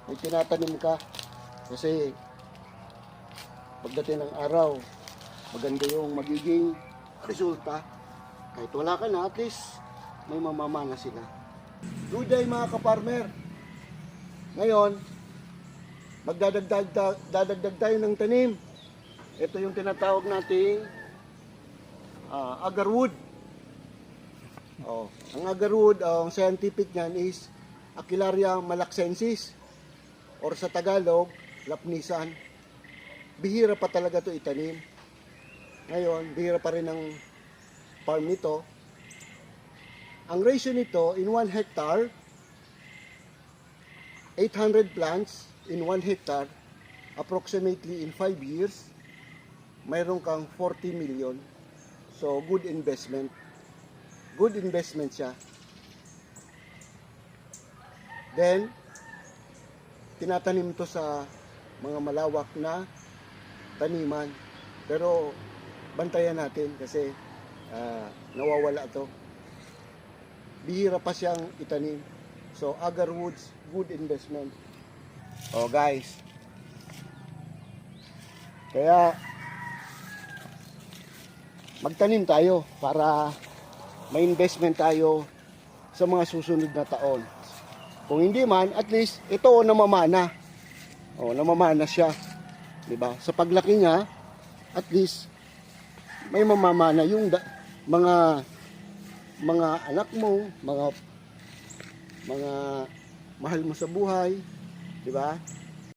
may tinatanim ka. Kasi pagdating ng araw, maganda yung magiging resulta. Kahit wala ka na, at least may mamamana sila. Good day mga ka-farmer. Ngayon, dadagdag tayo ng tanim. Ito yung tinatawag nating agarwood. Ang agarwood, ang scientific niyan is Aquilaria malaxensis, or sa Tagalog, lapnisan. Bihira pa talaga to itanim. Ngayon, bihira pa rin ang farm nito. Ang ratio nito in 1 hectare, 800 plants in 1 hectare, approximately in 5 years, mayroon kang 40 million. So, good investment. Good investment siya. Then, tinatanim to sa mga malawak na taniman. Pero, bantayan natin kasi nawawala to. Bihira pa siyang itanim. So, agarwoods, good investment. Oh guys. Kaya, magtanim tayo para may investment tayo sa mga susunod na taon. Kung hindi man, at least ito namamana. Namamana siya. 'Di ba? Sa paglaki niya, at least may mamamana yung mga anak mo, mga mahal mo sa buhay, 'di ba?